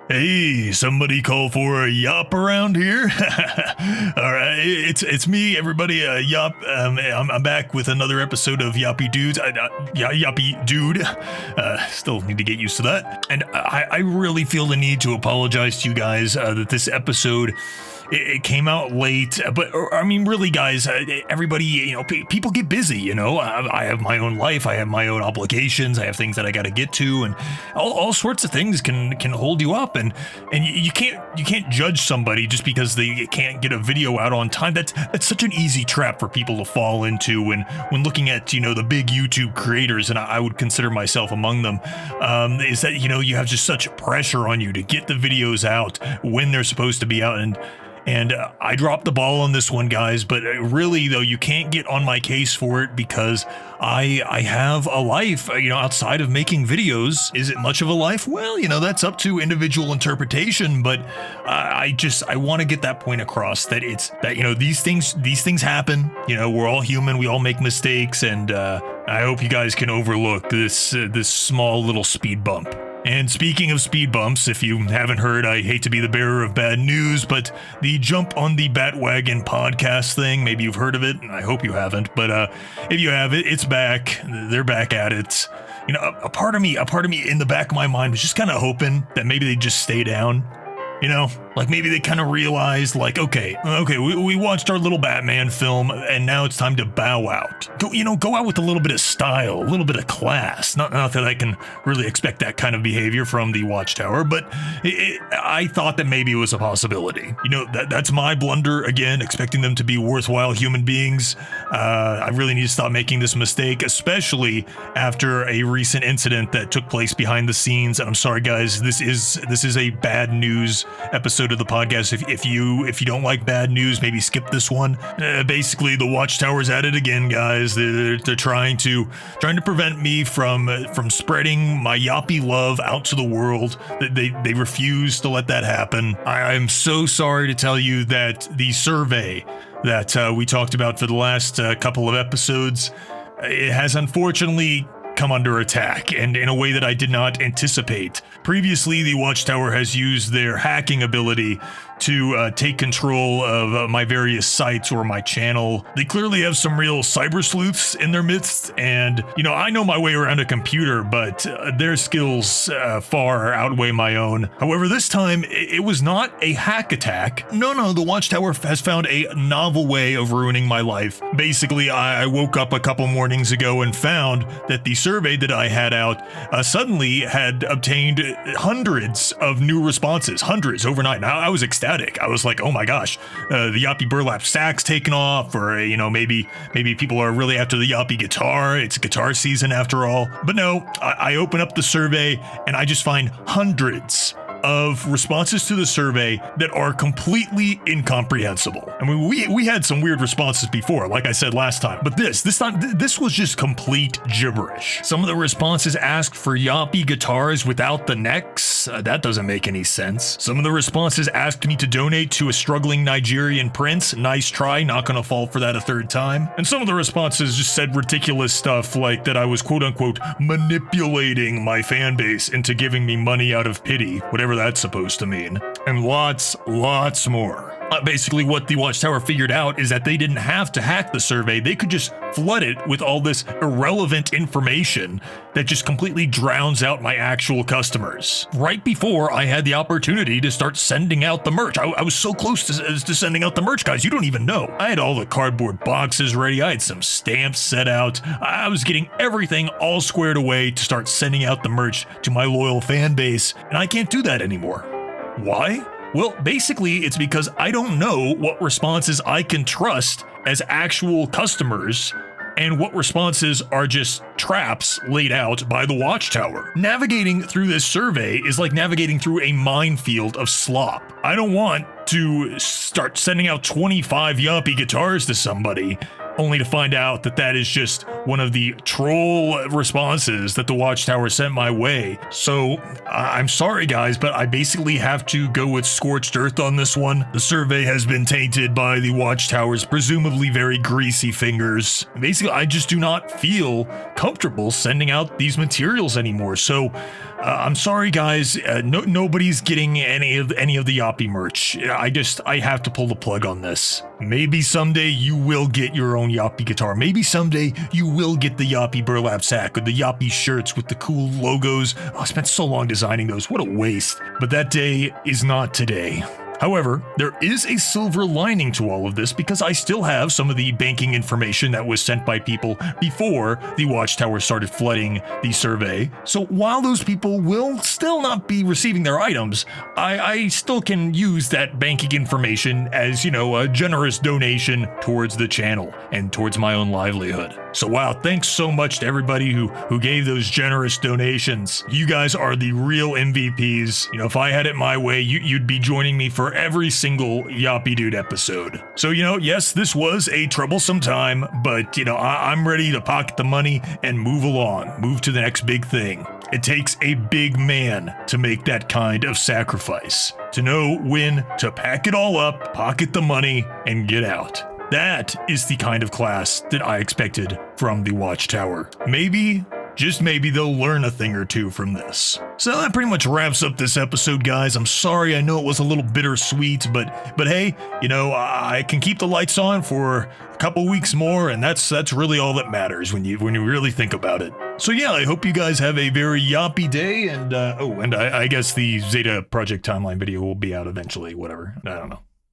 Hey, somebody call for a yop around here? All right, it's me, everybody. Yop. I'm back with another episode of Yoppie Dudes. Yoppie Dude. Still need to get used to that. And I really feel the need to apologize to you guys that this episode. It came out late, but I mean, really, guys, everybody, people get busy, I have my own life, I have my own obligations, I have things that I got to get to, and all sorts of things can hold you up, and you can't judge somebody just because they can't get a video out on time. That's such an easy trap for people to fall into when looking at, the big YouTube creators, and I would consider myself among them, is that, you have just such pressure on you to get the videos out when they're supposed to be out, and I dropped the ball on this one, guys, but really, though, you can't get on my case for it because I have a life, outside of making videos. Is it much of a life? Well, that's up to individual interpretation, but I want to get that point across that these things happen. We're all human. We all make mistakes, and I hope you guys can overlook this small little speed bump. And speaking of speed bumps, if you haven't heard, I hate to be the bearer of bad news, but the Jump on the Batwagon podcast thing, maybe you've heard of it, and I hope you haven't, but if you have it, it's back. They're back at it. A part of me in the back of my mind was just kind of hoping that maybe they'd just stay down. Like maybe they kind of realized, like, okay, we watched our little Batman film, and now it's time to bow out. Go out with a little bit of style, a little bit of class. Not that I can really expect that kind of behavior from the Watchtower, but I thought that maybe it was a possibility. That's my blunder, again, expecting them to be worthwhile human beings. I really need to stop making this mistake, especially after a recent incident that took place behind the scenes. And I'm sorry, guys, this is a bad news episode of the podcast. If you don't like bad news, maybe skip this one. Basically, the Watchtower's at it again, guys. They're trying to prevent me from spreading my Yoppie love out to the world. They refuse to let that happen. I'm so sorry to tell you that the survey that we talked about for the last couple of episodes, it has unfortunately come under attack, and in a way that I did not anticipate. Previously, the Watchtower has used their hacking ability to take control of my various sites or my channel. They clearly have some real cyber sleuths in their midst, and I know my way around a computer, but their skills far outweigh my own. However, this time it was not a hack attack. No, the Watchtower has found a novel way of ruining my life. Basically, I woke up a couple mornings ago and found that the survey that I had out suddenly had obtained hundreds of new responses, hundreds overnight. Now, I was ecstatic. I was like, oh my gosh, the Yoppie burlap sack's taken off, or maybe people are really after the Yoppie guitar. It's guitar season after all. But no, I open up the survey and I just find hundreds of responses to the survey that are completely incomprehensible. I mean, we had some weird responses before, like I said last time, but this time, this was just complete gibberish. Some of the responses asked for Yoppie guitars without the necks. That doesn't make any sense. Some of the responses asked me to donate to a struggling Nigerian prince. Nice try, not gonna fall for that a third time. And some of the responses just said ridiculous stuff like that I was quote unquote manipulating my fan base into giving me money out of pity, whatever that's supposed to mean, and lots more. Basically, what the Watchtower figured out is that they didn't have to hack the survey. They could just flood it with all this irrelevant information that just completely drowns out my actual customers. Right before I had the opportunity to start sending out the merch. I was so close to sending out the merch, guys. You don't even know. I had all the cardboard boxes ready. I had some stamps set out. I was getting everything all squared away to start sending out the merch to my loyal fan base, and I can't do that anymore. Why? Well, basically, it's because I don't know what responses I can trust as actual customers and what responses are just traps laid out by the Watchtower. Navigating through this survey is like navigating through a minefield of slop. I don't want to start sending out 25 Yoppie guitars to somebody only to find out that that is just one of the troll responses that the Watchtower sent my way. So I'm sorry, guys, but I basically have to go with scorched earth on this one. The survey has been tainted by the Watchtower's presumably very greasy fingers. Basically, I just do not feel comfortable sending out these materials anymore. So I'm sorry, guys. Nobody's getting any of the Yoppie merch. I have to pull the plug on this. Maybe someday you will get your own Yoppie guitar. Maybe someday you will get the Yoppie burlap sack or the Yoppie shirts with the cool logos. Oh, I spent so long designing those. What a waste. But that day is not today. However, there is a silver lining to all of this because I still have some of the banking information that was sent by people before the Watchtower started flooding the survey. So while those people will still not be receiving their items, I still can use that banking information as, you know, a generous donation towards the channel and towards my own livelihood. So wow, thanks so much to everybody who gave those generous donations. You guys are the real MVPs. You know, if I had it my way, you'd be joining me for every single Yoppie Dude episode. So, you know, yes, this was a troublesome time, but, you know, I'm ready to pocket the money and move along, move to the next big thing. It takes a big man to make that kind of sacrifice, to know when to pack it all up, pocket the money, and get out. That is the kind of class that I expected from the Watchtower. Maybe, just maybe, they'll learn a thing or two from this. So that pretty much wraps up this episode, guys. I'm sorry, I know it was a little bittersweet, but hey, you know, I can keep the lights on for a couple weeks more, and that's really all that matters when you really think about it. So yeah, I hope you guys have a very Yoppie day, and I guess the Zeta Project timeline video will be out eventually, whatever. I don't know.